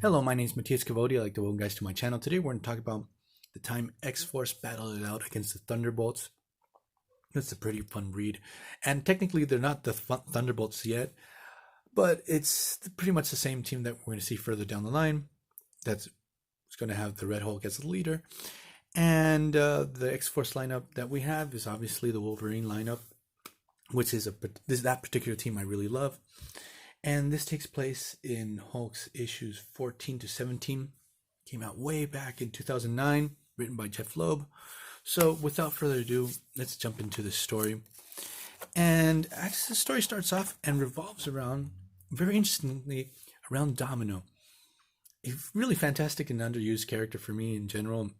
Hello, my name is Matthias Cavodi. I'd like to welcome guys to my channel. Today we're going to talk about the time X-Force battled it out against the Thunderbolts. It's a pretty fun read. And technically they're not the Thunderbolts yet, but it's pretty much the same team that we're going to see further down the line. That's going to have the Red Hulk as the leader. And the X-Force lineup that we have is obviously the Wolverine lineup, which is that particular team I really love. And this takes place in Hulk's issues 14 to 17. Came out way back in 2009, written by Jeph Loeb. So without further ado, let's jump into the story. And actually the story starts off and revolves around, very interestingly, around Domino. A really fantastic and underused character for me in general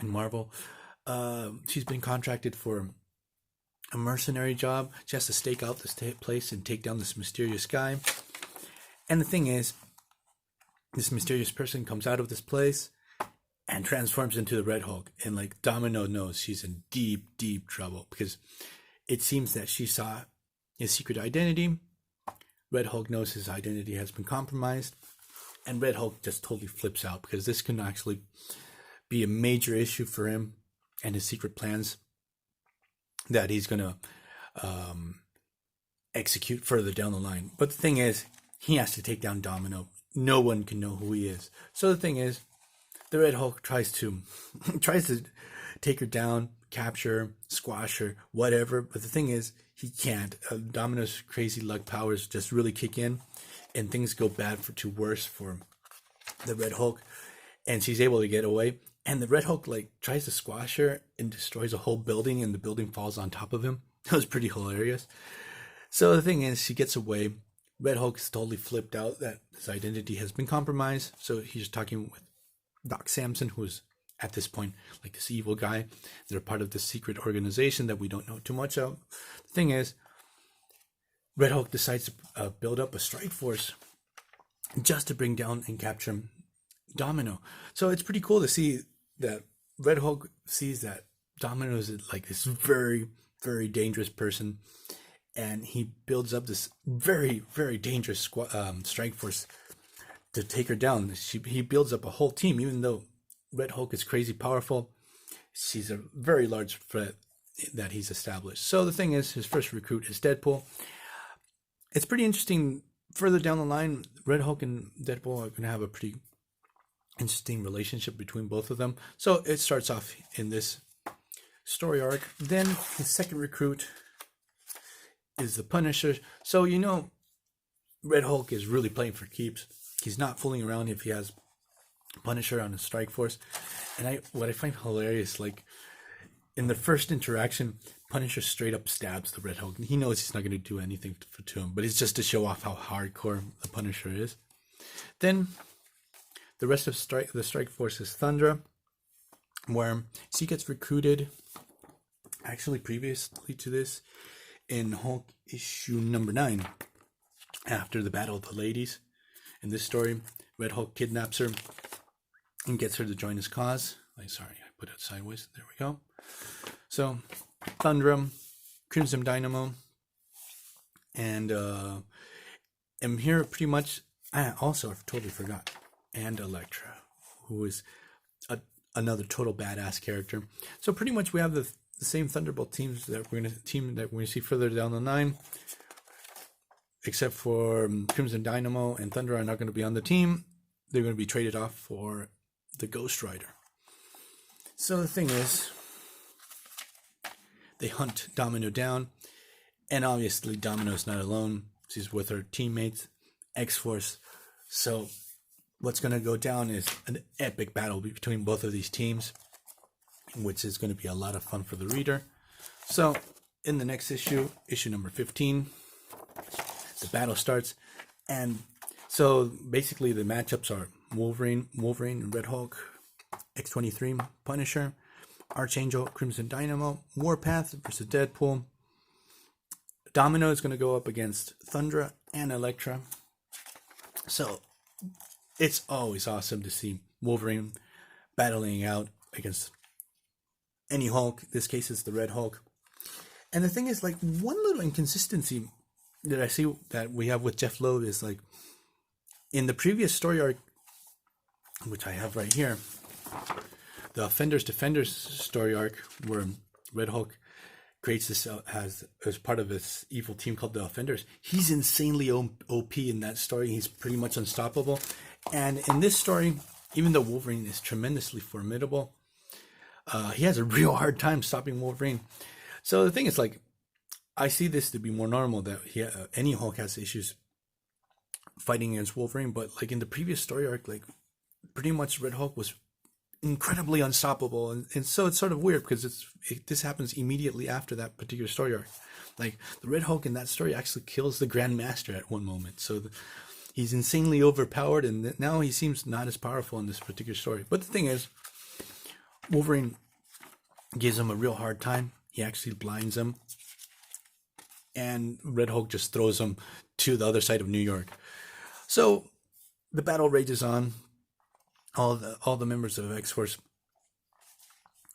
in Marvel. She's been contracted for a mercenary job. She has to stake out this place and take down this mysterious guy. And the thing is, this mysterious person comes out of this place and transforms into the Red Hulk. And like Domino knows she's in deep, deep trouble because it seems that she saw his secret identity. Red Hulk knows his identity has been compromised. And Red Hulk just totally flips out because this can actually be a major issue for him and his secret plans that he's going to execute further down the line. But the thing is, he has to take down Domino. No one can know who he is. So the thing is, the Red Hulk tries to take her down, capture her, squash her, whatever. But the thing is, he can't. Domino's crazy luck powers just really kick in, and things go bad to worse for the Red Hulk. And she's able to get away. And the Red Hulk tries to squash her and destroys a whole building, and the building falls on top of him. That was pretty hilarious. So the thing is, she gets away. Red Hulk is totally flipped out that his identity has been compromised. So he's talking with Doc Samson, who is at this point like this evil guy. They're part of this secret organization that we don't know too much of. The thing is, Red Hulk decides to build up a strike force just to bring down and capture Domino. So it's pretty cool to see that Red Hulk sees that Domino is like this very, very dangerous person, and he builds up this very, very dangerous strike force to take her down. He builds up a whole team, even though Red Hulk is crazy powerful. She's a very large threat that he's established. So the thing is, his first recruit is Deadpool. It's pretty interesting. Further down the line, Red Hulk and Deadpool are going to have a pretty interesting relationship between both of them. So it starts off in this story arc. Then his second recruit is the Punisher. So Red Hulk is really playing for keeps. He's not fooling around if he has Punisher on his strike force. And what I find hilarious, in the first interaction, Punisher straight up stabs the Red Hulk. He knows he's not going to do anything to him, but it's just to show off how hardcore the Punisher is. Then the rest of the strike force is Thundra, where she gets recruited, actually previously to this, in Hulk issue number 9, after the Battle of the Ladies. In this story, Red Hulk kidnaps her and gets her to join his cause. Sorry, I put it sideways. There we go. So, Thundra, Crimson Dynamo, and here pretty much, I totally forgot, and Elektra, who is another total badass character. So pretty much we have the same Thunderbolt teams that we're going to see further down the line, except for Crimson Dynamo and Thunder are not going to be on the team. They're going to be traded off for the Ghost Rider. So the thing is, they hunt Domino down, and obviously Domino's not alone. She's with her teammates, X-Force. So what's going to go down is an epic battle between both of these teams, which is going to be a lot of fun for the reader. So in the next issue, issue number 15, the battle starts. And so basically the matchups are Wolverine and Red Hulk, X-23, Punisher, Archangel, Crimson Dynamo, Warpath versus Deadpool. Domino is going to go up against Thundra and Elektra. So it's always awesome to see Wolverine battling out against any Hulk. In this case, it's the Red Hulk. And the thing is, one little inconsistency that I see that we have with Jeph Loeb is In the previous story arc, which I have right here, the Offenders Defenders story arc, where Red Hulk creates this as part of this evil team called the Offenders. He's insanely OP in that story. He's pretty much unstoppable. And in this story, even though Wolverine is tremendously formidable, he has a real hard time stopping Wolverine. So the thing is, like, I see this to be more normal, that any Hulk has issues fighting against Wolverine. But like in the previous story arc, like pretty much Red Hulk was incredibly unstoppable, and so it's sort of weird because this happens immediately after that particular story arc. Like the Red Hulk in that story actually kills the Grand Master at one moment, so he's insanely overpowered, and now he seems not as powerful in this particular story. But the thing is, Wolverine gives him a real hard time. He actually blinds him, and Red Hulk just throws him to the other side of New York. So the battle rages on. All the members of X-Force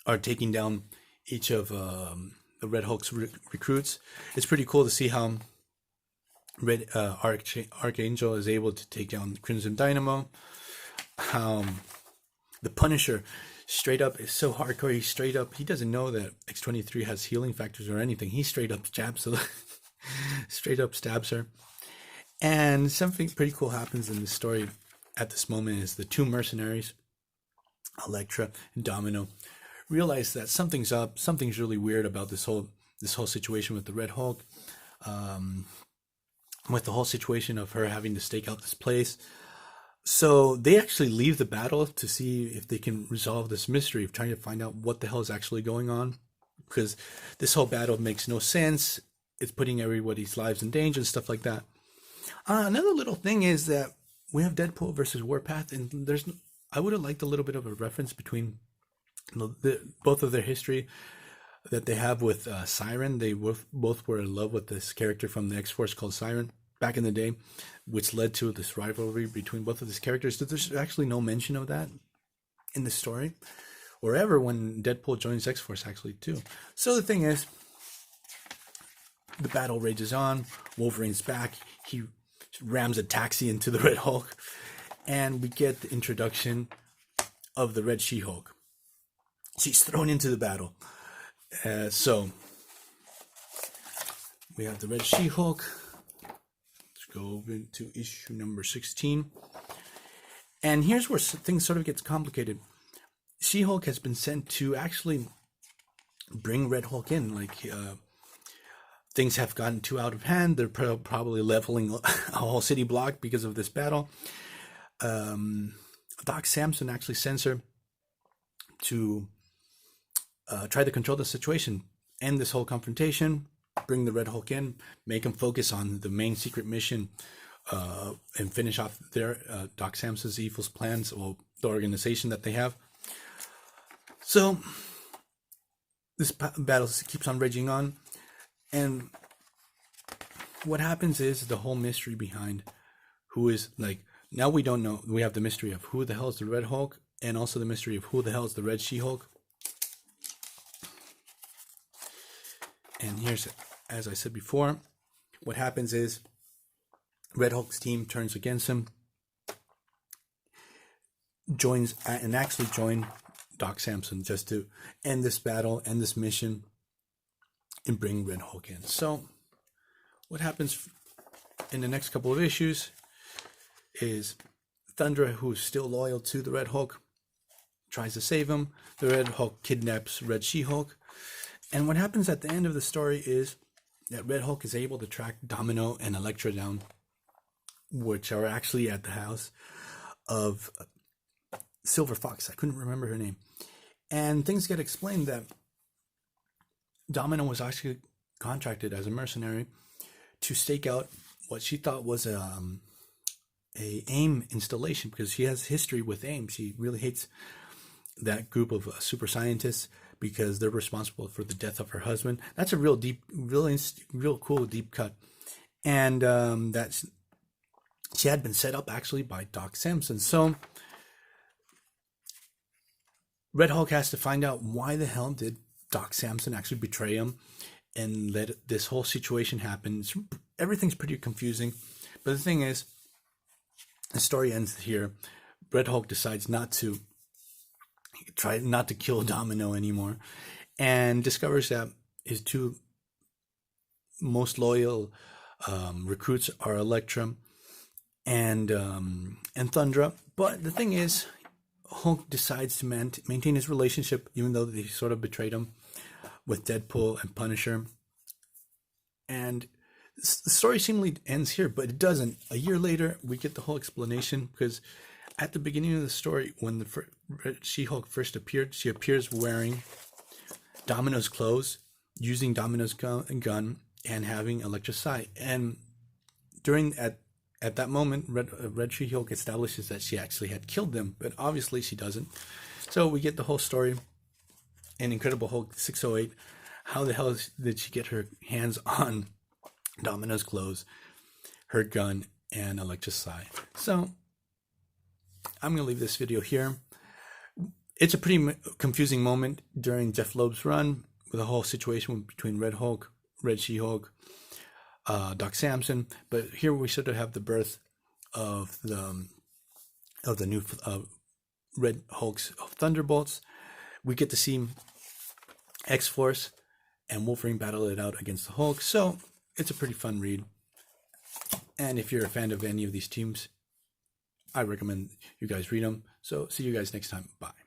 are taking down each of the Red Hulk's recruits. It's pretty cool to see how Archangel is able to take down Crimson Dynamo. The Punisher straight up is so hardcore. He doesn't know that X-23 has healing factors or anything. He straight up stabs her. And something pretty cool happens in the story at this moment is the two mercenaries, Elektra and Domino, realize that something's up. Something's really weird about this whole situation with the Red Hulk, with the whole situation of her having to stake out this place. So they actually leave the battle to see if they can resolve this mystery of trying to find out what the hell is actually going on, because this whole battle makes no sense. It's putting everybody's lives in danger and stuff like that. Another little thing is that we have Deadpool versus Warpath, and I would have liked a little bit of a reference between both of their history that they have with Siren. They both were in love with this character from the X-Force called Siren back in the day, which led to this rivalry between both of these characters. There's actually no mention of that in the story, or ever when Deadpool joins X-Force actually too. So the thing is, the battle rages on. Wolverine's back. He rams a taxi into the Red Hulk, and we get the introduction of the Red She-Hulk. She's thrown into the battle. So we have the Red She-Hulk. Let's go into issue number 16. And here's where things sort of gets complicated. She-Hulk has been sent to actually bring Red Hulk in. Things have gotten too out of hand. They're probably leveling a whole city block because of this battle. Doc Samson actually sends her to try to control the situation, end this whole confrontation, bring the Red Hulk in, make him focus on the main secret mission, and finish off their Doc Samson's evil plans, or the organization that they have. So this battle keeps on raging on. And what happens is the whole mystery behind who is, now we don't know. We have the mystery of who the hell is the Red Hulk, and also the mystery of who the hell is the Red She-Hulk. And here's, as I said before, what happens is Red Hulk's team turns against him, join Doc Samson just to end this battle, end this mission, and bring Red Hulk in. So what happens in the next couple of issues is Thundra, who is still loyal to the Red Hulk, tries to save him. The Red Hulk kidnaps Red She-Hulk. And what happens at the end of the story is that Red Hulk is able to track Domino and Elektra down, which are actually at the house of Silver Fox. I couldn't remember her name. And things get explained that Domino was actually contracted as a mercenary to stake out what she thought was a AIM installation, because she has history with AIM. She really hates that group of super scientists because they're responsible for the death of her husband. That's a real cool deep cut. And that she had been set up actually by Doc Samson. So Red Hulk has to find out why the hell did Doc Samson actually betray him and let this whole situation happen. Everything's pretty confusing. But the thing is, The story ends here. Red Hulk decides not to kill Domino anymore, and discovers that his two most loyal recruits are Elektra and Thundra. But the thing is, Hulk decides to maintain his relationship, even though they sort of betrayed him, with Deadpool and Punisher. And the story seemingly ends here, but it doesn't. A year later, we get the whole explanation, because at the beginning of the story, when the She-Hulk first appeared, she appears wearing Domino's clothes, using Domino's gun, and having Elektra's sight. And at that moment, Red She-Hulk establishes that she actually had killed them, but obviously she doesn't. So we get the whole story in Incredible Hulk 608. How the hell did she get her hands on Domino's clothes, her gun, and Elektra's sight? So I'm going to leave this video here. It's a pretty confusing moment during Jeph Loeb's run, with the whole situation between Red Hulk, Red She-Hulk, Doc Samson. But here we sort of have the birth of the new Red Hulk's Thunderbolts. We get to see X-Force and Wolverine battle it out against the Hulk. So it's a pretty fun read. And if you're a fan of any of these teams, I recommend you guys read them. So see you guys next time. Bye.